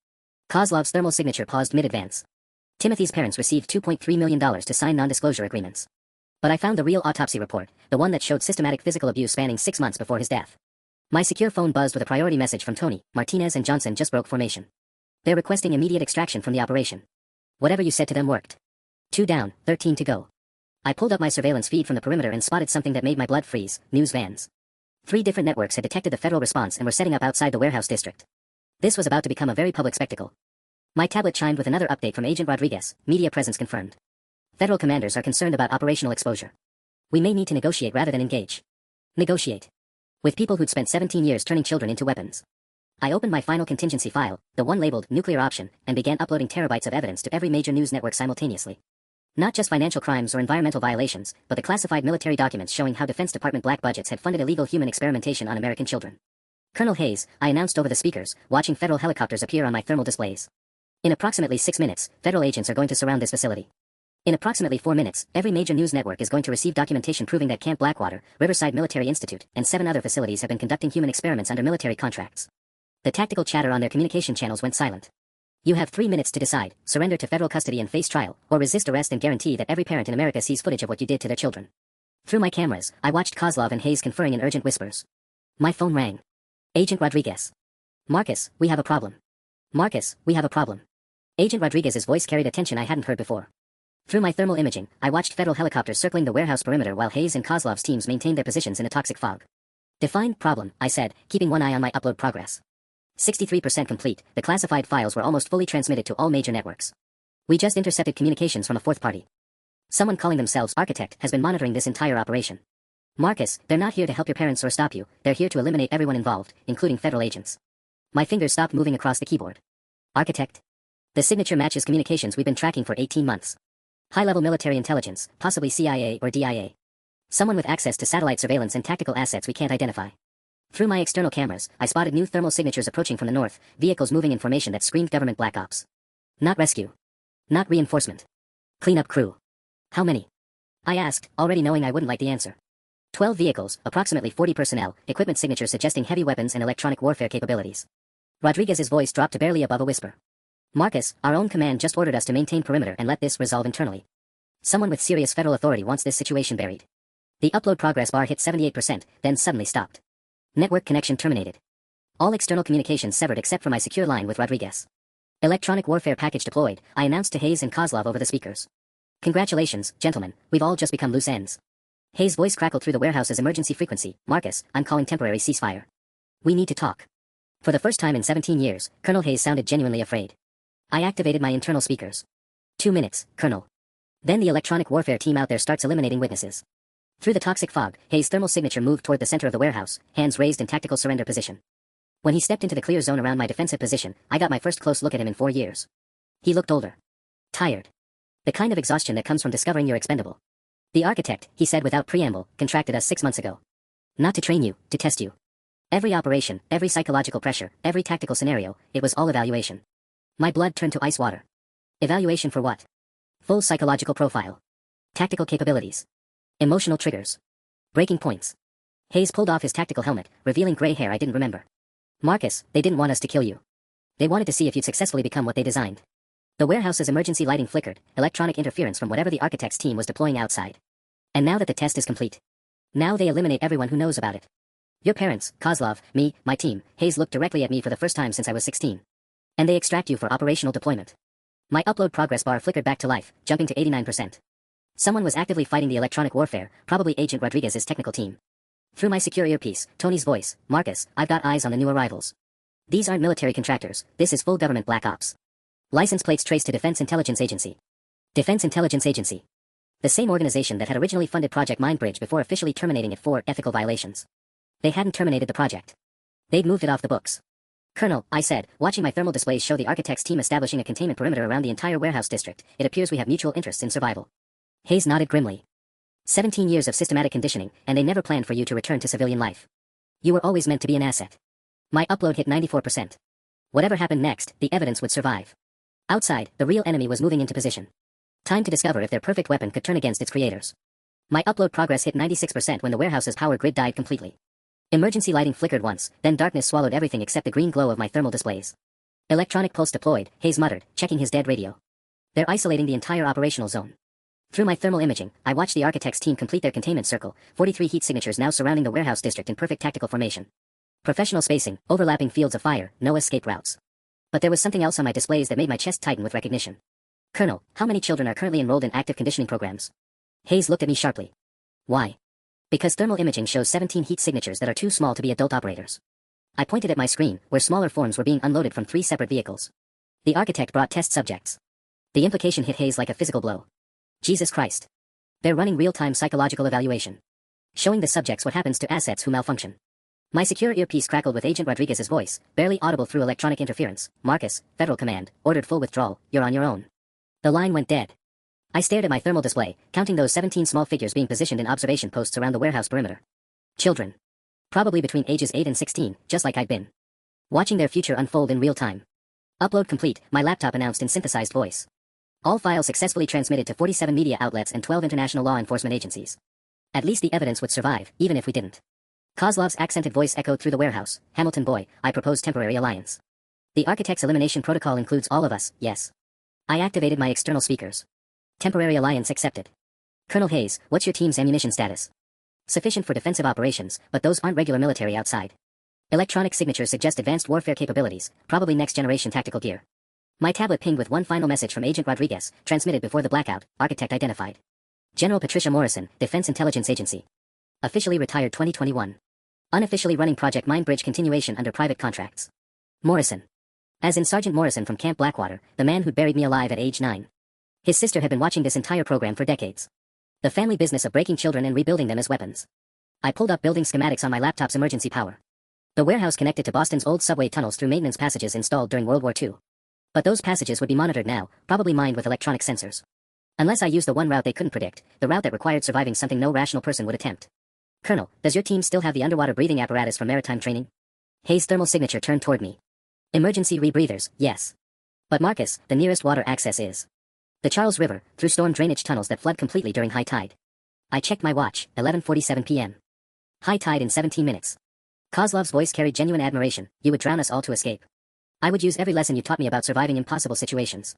Kozlov's thermal signature paused mid-advance. Timothy's parents received $2.3 million to sign non-disclosure agreements. But I found the real autopsy report, the one that showed systematic physical abuse spanning 6 months before his death. My secure phone buzzed with a priority message from Tony. Martinez and Johnson just broke formation. They're requesting immediate extraction from the operation. Whatever you said to them worked. 2 down, 13 to go. I pulled up my surveillance feed from the perimeter and spotted something that made my blood freeze. News vans. 3 different networks had detected the federal response and were setting up outside the warehouse district. This was about to become a very public spectacle. My tablet chimed with another update from Agent Rodriguez. Media presence confirmed. Federal commanders are concerned about operational exposure. We may need to negotiate rather than engage. Negotiate. With people who'd spent 17 years turning children into weapons. I opened my final contingency file, the one labeled nuclear option, and began uploading terabytes of evidence to every major news network simultaneously. Not just financial crimes or environmental violations, but the classified military documents showing how Defense Department black budgets had funded illegal human experimentation on American children. Colonel Hayes, I announced over the speakers, watching federal helicopters appear on my thermal displays. In approximately 6 minutes, federal agents are going to surround this facility. In approximately 4 minutes, every major news network is going to receive documentation proving that Camp Blackwater, Riverside Military Institute, and 7 other facilities have been conducting human experiments under military contracts. The tactical chatter on their communication channels went silent. You have 3 minutes to decide, surrender to federal custody and face trial, or resist arrest and guarantee that every parent in America sees footage of what you did to their children. Through my cameras, I watched Kozlov and Hayes conferring in urgent whispers. My phone rang. Agent Rodriguez. Marcus, we have a problem. Marcus, we have a problem. Agent Rodriguez's voice carried a tension I hadn't heard before. Through my thermal imaging, I watched federal helicopters circling the warehouse perimeter while Hayes and Kozlov's teams maintained their positions in a toxic fog. Define problem, I said, keeping one eye on my upload progress. 63% complete, the classified files were almost fully transmitted to all major networks. We just intercepted communications from a 4th party. Someone calling themselves Architect has been monitoring this entire operation. Marcus, they're not here to help your parents or stop you, they're here to eliminate everyone involved, including federal agents. My fingers stopped moving across the keyboard. Architect. The signature matches communications we've been tracking for 18 months. High-level military intelligence, possibly CIA or DIA. Someone with access to satellite surveillance and tactical assets we can't identify. Through my external cameras, I spotted new thermal signatures approaching from the north, vehicles moving in formation that screamed government black ops. Not rescue. Not reinforcement. Cleanup crew. How many? I asked, already knowing I wouldn't like the answer. 12 vehicles, approximately 40 personnel, equipment signatures suggesting heavy weapons and electronic warfare capabilities. Rodriguez's voice dropped to barely above a whisper. Marcus, our own command just ordered us to maintain perimeter and let this resolve internally. Someone with serious federal authority wants this situation buried. The upload progress bar hit 78%, then suddenly stopped. Network connection terminated. All external communications severed except for my secure line with Rodriguez. Electronic warfare package deployed, I announced to Hayes and Kozlov over the speakers. Congratulations, gentlemen, we've all just become loose ends. Hayes' voice crackled through the warehouse's emergency frequency. Marcus, I'm calling temporary ceasefire. We need to talk. For the first time in 17 years, Colonel Hayes sounded genuinely afraid. I activated my internal speakers. 2 minutes, Colonel. Then the electronic warfare team out there starts eliminating witnesses. Through the toxic fog, Hayes' thermal signature moved toward the center of the warehouse, hands raised in tactical surrender position. When he stepped into the clear zone around my defensive position, I got my first close look at him in 4 years. He looked older. Tired. The kind of exhaustion that comes from discovering you're expendable. The Architect, he said without preamble, contracted us 6 months ago. Not to train you, to test you. Every operation, every psychological pressure, every tactical scenario, it was all evaluation. My blood turned to ice water. Evaluation for what? Full psychological profile. Tactical capabilities. Emotional triggers. Breaking points. Hayes pulled off his tactical helmet, revealing gray hair I didn't remember. Marcus, they didn't want us to kill you. They wanted to see if you'd successfully become what they designed. The warehouse's emergency lighting flickered, electronic interference from whatever the Architect's team was deploying outside. And now that the test is complete. Now they eliminate everyone who knows about it. Your parents, Kozlov, me, my team. Hayes looked directly at me for the first time since I was 16. And they extract you for operational deployment. My upload progress bar flickered back to life, jumping to 89%. Someone was actively fighting the electronic warfare, probably Agent Rodriguez's technical team. Through my secure earpiece, Tony's voice, Marcus, I've got eyes on the new arrivals. These aren't military contractors, this is full government black ops. License plates traced to Defense Intelligence Agency. Defense Intelligence Agency. The same organization that had originally funded Project Mindbridge before officially terminating it for ethical violations. They hadn't terminated the project. They'd moved it off the books. Colonel, I said, watching my thermal displays show the Architect's team establishing a containment perimeter around the entire warehouse district, it appears we have mutual interests in survival. Hayes nodded grimly. 17 years of systematic conditioning, and they never planned for you to return to civilian life. You were always meant to be an asset. My upload hit 94%. Whatever happened next, the evidence would survive. Outside, the real enemy was moving into position. Time to discover if their perfect weapon could turn against its creators. My upload progress hit 96% when the warehouse's power grid died completely. Emergency lighting flickered once, then darkness swallowed everything except the green glow of my thermal displays. Electronic pulse deployed, Hayes muttered, checking his dead radio. They're isolating the entire operational zone. Through my thermal imaging, I watched the architects' team complete their containment circle, 43 heat signatures now surrounding the warehouse district in perfect tactical formation. Professional spacing, overlapping fields of fire, no escape routes. But there was something else on my displays that made my chest tighten with recognition. Colonel, how many children are currently enrolled in active conditioning programs? Hayes looked at me sharply. Why? Because thermal imaging shows 17 heat signatures that are too small to be adult operators. I pointed at my screen, where smaller forms were being unloaded from 3 separate vehicles. The architect brought test subjects. The implication hit Hayes like a physical blow. Jesus Christ. They're running real-time psychological evaluation. Showing the subjects what happens to assets who malfunction. My secure earpiece crackled with Agent Rodriguez's voice, barely audible through electronic interference. Marcus, Federal Command, ordered full withdrawal, you're on your own. The line went dead. I stared at my thermal display, counting those 17 small figures being positioned in observation posts around the warehouse perimeter. Children. Probably between ages 8 and 16, just like I'd been. Watching their future unfold in real time. Upload complete, my laptop announced in synthesized voice. All files successfully transmitted to 47 media outlets and 12 international law enforcement agencies. At least the evidence would survive, even if we didn't. Kozlov's accented voice echoed through the warehouse. Hamilton boy, I propose temporary alliance. The architect's elimination protocol includes all of us, yes. I activated my external speakers. Temporary alliance accepted. Colonel Hayes, what's your team's ammunition status? Sufficient for defensive operations, but those aren't regular military outside. Electronic signatures suggest advanced warfare capabilities, probably next-generation tactical gear. My tablet pinged with one final message from Agent Rodriguez, transmitted before the blackout, architect identified. General Patricia Morrison, Defense Intelligence Agency. Officially retired 2021. Unofficially running Project Mindbridge continuation under private contracts. Morrison. As in Sergeant Morrison from Camp Blackwater, the man who'd buried me alive at age 9. His sister had been watching this entire program for decades. The family business of breaking children and rebuilding them as weapons. I pulled up building schematics on my laptop's emergency power. The warehouse connected to Boston's old subway tunnels through maintenance passages installed during World War II. But those passages would be monitored now, probably mined with electronic sensors. Unless I used the one route they couldn't predict, the route that required surviving something no rational person would attempt. Colonel, does your team still have the underwater breathing apparatus from maritime training? Hayes' thermal signature turned toward me. Emergency rebreathers, yes. But Marcus, the nearest water access is the Charles River, through storm drainage tunnels that flood completely during high tide. I checked my watch, 11:47 p.m. High tide in 17 minutes. Kozlov's voice carried genuine admiration. You would drown us all to escape. I would use every lesson you taught me about surviving impossible situations.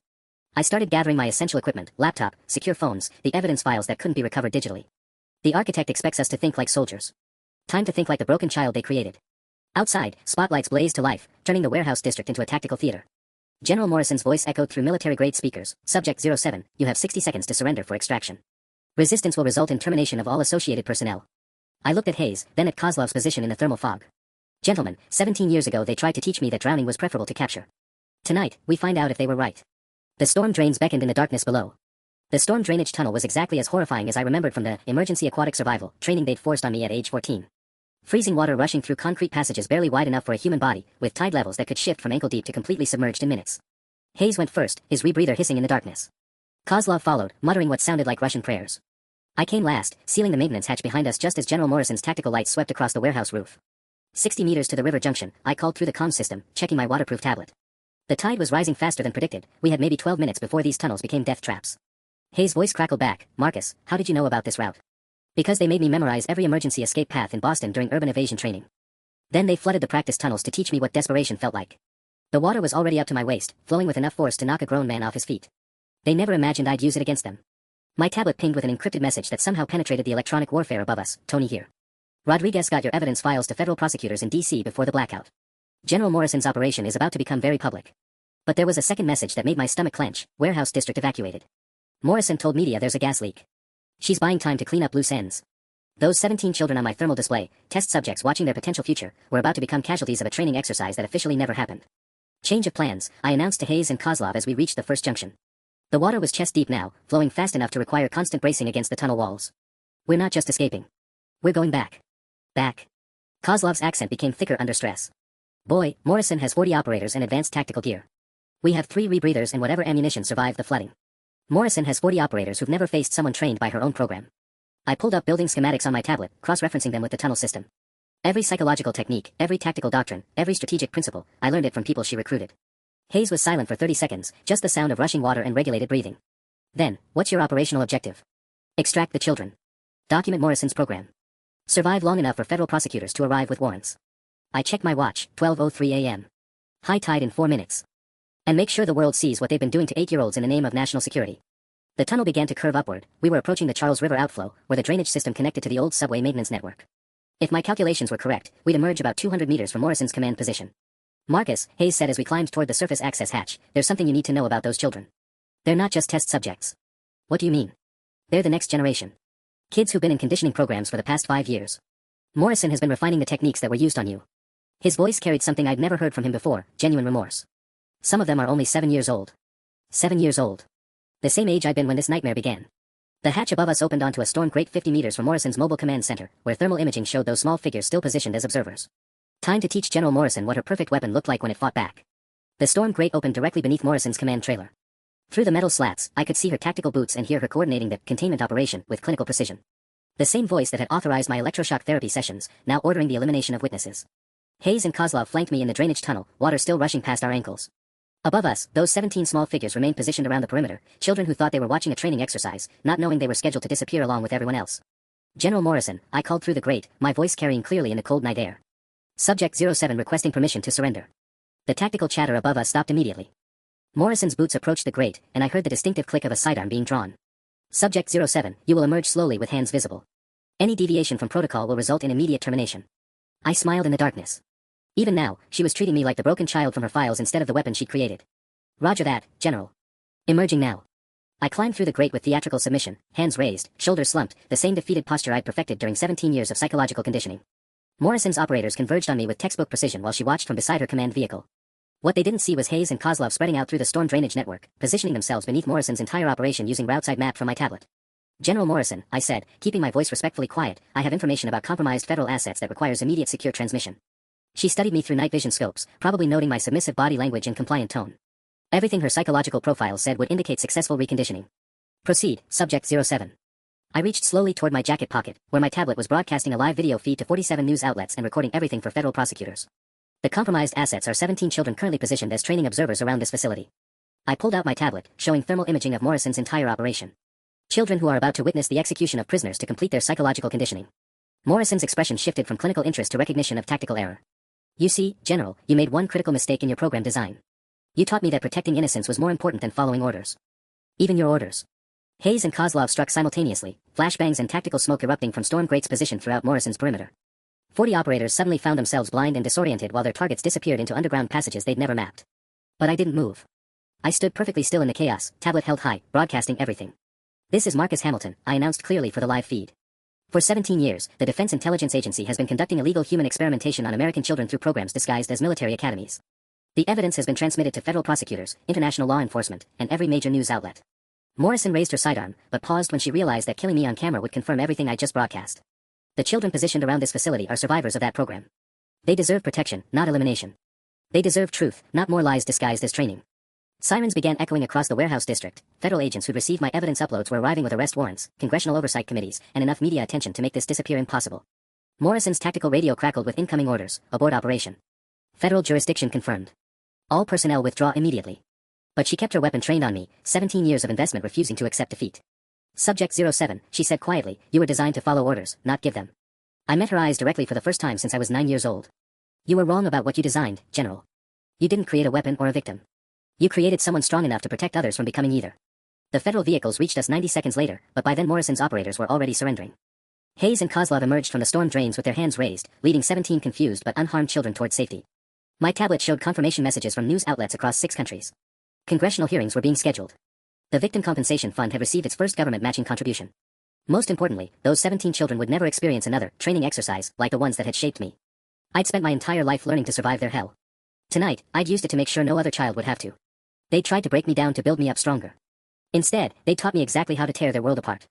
I started gathering my essential equipment, laptop, secure phones, the evidence files that couldn't be recovered digitally. The architect expects us to think like soldiers. Time to think like the broken child they created. Outside, spotlights blazed to life, turning the warehouse district into a tactical theater. General Morrison's voice echoed through military-grade speakers. Subject 07, you have 60 seconds to surrender for extraction. Resistance will result in termination of all associated personnel. I looked at Hayes, then at Kozlov's position in the thermal fog. Gentlemen, 17 years ago they tried to teach me that drowning was preferable to capture. Tonight, we find out if they were right. The storm drains beckoned in the darkness below. The storm drainage tunnel was exactly as horrifying as I remembered from the emergency aquatic survival training they'd forced on me at age 14. Freezing water rushing through concrete passages barely wide enough for a human body, with tide levels that could shift from ankle deep to completely submerged in minutes. Hayes went first, his rebreather hissing in the darkness. Kozlov followed, muttering what sounded like Russian prayers. I came last, sealing the maintenance hatch behind us just as General Morrison's tactical lights swept across the warehouse roof. 60 meters to the river junction, I called through the comm system, checking my waterproof tablet. The tide was rising faster than predicted. We had maybe 12 minutes before these tunnels became death traps. Hayes' voice crackled back. Marcus, how did you know about this route? Because they made me memorize every emergency escape path in Boston during urban evasion training. Then they flooded the practice tunnels to teach me what desperation felt like. The water was already up to my waist, flowing with enough force to knock a grown man off his feet. They never imagined I'd use it against them. My tablet pinged with an encrypted message that somehow penetrated the electronic warfare above us. Tony here. Rodriguez got your evidence files to federal prosecutors in D.C. before the blackout. General Morrison's operation is about to become very public. But there was a second message that made my stomach clench. Warehouse district evacuated. Morrison told media there's a gas leak. She's buying time to clean up loose ends. Those 17 children on my thermal display, test subjects watching their potential future, were about to become casualties of a training exercise that officially never happened. Change of plans, I announced to Hayes and Kozlov as we reached the first junction. The water was chest deep now, flowing fast enough to require constant bracing against the tunnel walls. We're not just escaping. We're going back. Back. Kozlov's accent became thicker under stress. Boy, Morrison has 40 operators and advanced tactical gear. We have 3 rebreathers and whatever ammunition survived the flooding. Morrison has 40 operators who've never faced someone trained by her own program. I pulled up building schematics on my tablet, cross-referencing them with the tunnel system. Every psychological technique, every tactical doctrine, every strategic principle, I learned it from people she recruited. Hayes was silent for 30 seconds, just the sound of rushing water and regulated breathing. Then, what's your operational objective? Extract the children. Document Morrison's program. Survive long enough for federal prosecutors to arrive with warrants. I checked my watch, 12:03 a.m. High tide in 4 minutes. And make sure the world sees what they've been doing to 8-year-olds in the name of national security. The tunnel began to curve upward. We were approaching the Charles River outflow, where the drainage system connected to the old subway maintenance network. If my calculations were correct, we'd emerge about 200 meters from Morrison's command position. Marcus, Hayes said as we climbed toward the surface access hatch, there's something you need to know about those children. They're not just test subjects. What do you mean? They're the next generation. Kids who've been in conditioning programs for the past 5 years. Morrison has been refining the techniques that were used on you. His voice carried something I'd never heard from him before, genuine remorse. Some of them are only 7 years old. 7 years old. The same age I'd been when this nightmare began. The hatch above us opened onto a storm grate 50 meters from Morrison's mobile command center, where thermal imaging showed those small figures still positioned as observers. Time to teach General Morrison what her perfect weapon looked like when it fought back. The storm grate opened directly beneath Morrison's command trailer. Through the metal slats, I could see her tactical boots and hear her coordinating the containment operation with clinical precision. The same voice that had authorized my electroshock therapy sessions, now ordering the elimination of witnesses. Hayes and Kozlov flanked me in the drainage tunnel, water still rushing past our ankles. Above us, those 17 small figures remained positioned around the perimeter, children who thought they were watching a training exercise, not knowing they were scheduled to disappear along with everyone else. General Morrison, I called through the grate, my voice carrying clearly in the cold night air. Subject 07 requesting permission to surrender. The tactical chatter above us stopped immediately. Morrison's boots approached the grate, and I heard the distinctive click of a sidearm being drawn. Subject 07, you will emerge slowly with hands visible. Any deviation from protocol will result in immediate termination. I smiled in the darkness. Even now, she was treating me like the broken child from her files instead of the weapon she'd created. Roger that, General. Emerging now. I climbed through the grate with theatrical submission, hands raised, shoulders slumped, the same defeated posture I'd perfected during 17 years of psychological conditioning. Morrison's operators converged on me with textbook precision while she watched from beside her command vehicle. What they didn't see was Hayes and Kozlov spreading out through the storm drainage network, positioning themselves beneath Morrison's entire operation using route-side map from my tablet. General Morrison, I said, keeping my voice respectfully quiet, I have information about compromised federal assets that requires immediate secure transmission. She studied me through night vision scopes, probably noting my submissive body language and compliant tone. Everything her psychological profile said would indicate successful reconditioning. Proceed, Subject 07. I reached slowly toward my jacket pocket, where my tablet was broadcasting a live video feed to 47 news outlets and recording everything for federal prosecutors. The compromised assets are 17 children currently positioned as training observers around this facility. I pulled out my tablet, showing thermal imaging of Morrison's entire operation. Children who are about to witness the execution of prisoners to complete their psychological conditioning. Morrison's expression shifted from clinical interest to recognition of tactical error. You see, General, you made one critical mistake in your program design. You taught me that protecting innocence was more important than following orders. Even your orders. Hayes and Kozlov struck simultaneously, flashbangs and tactical smoke erupting from storm grates positioned throughout Morrison's perimeter. 40 operators suddenly found themselves blind and disoriented while their targets disappeared into underground passages they'd never mapped. But I didn't move. I stood perfectly still in the chaos, tablet held high, broadcasting everything. This is Marcus Hamilton, I announced clearly for the live feed. For 17 years, the Defense Intelligence Agency has been conducting illegal human experimentation on American children through programs disguised as military academies. The evidence has been transmitted to federal prosecutors, international law enforcement, and every major news outlet. Morrison raised her sidearm, but paused when she realized that killing me on camera would confirm everything I just broadcast. The children positioned around this facility are survivors of that program. They deserve protection, not elimination. They deserve truth, not more lies disguised as training. Sirens began echoing across the warehouse district. Federal agents who'd received my evidence uploads were arriving with arrest warrants, congressional oversight committees, and enough media attention to make this disappear impossible. Morrison's tactical radio crackled with incoming orders, abort operation. Federal jurisdiction confirmed. All personnel withdraw immediately. But she kept her weapon trained on me, 17 years of investment refusing to accept defeat. Subject 07, she said quietly, you were designed to follow orders, not give them. I met her eyes directly for the first time since I was 9 years old. You were wrong about what you designed, General. You didn't create a weapon or a victim. You created someone strong enough to protect others from becoming either. The federal vehicles reached us 90 seconds later, but by then Morrison's operators were already surrendering. Hayes and Kozlov emerged from the storm drains with their hands raised, leading 17 confused but unharmed children towards safety. My tablet showed confirmation messages from news outlets across 6 countries. Congressional hearings were being scheduled. The Victim Compensation Fund had received its first government matching contribution. Most importantly, those 17 children would never experience another training exercise like the ones that had shaped me. I'd spent my entire life learning to survive their hell. Tonight, I'd used it to make sure no other child would have to. They tried to break me down to build me up stronger. Instead, they taught me exactly how to tear their world apart.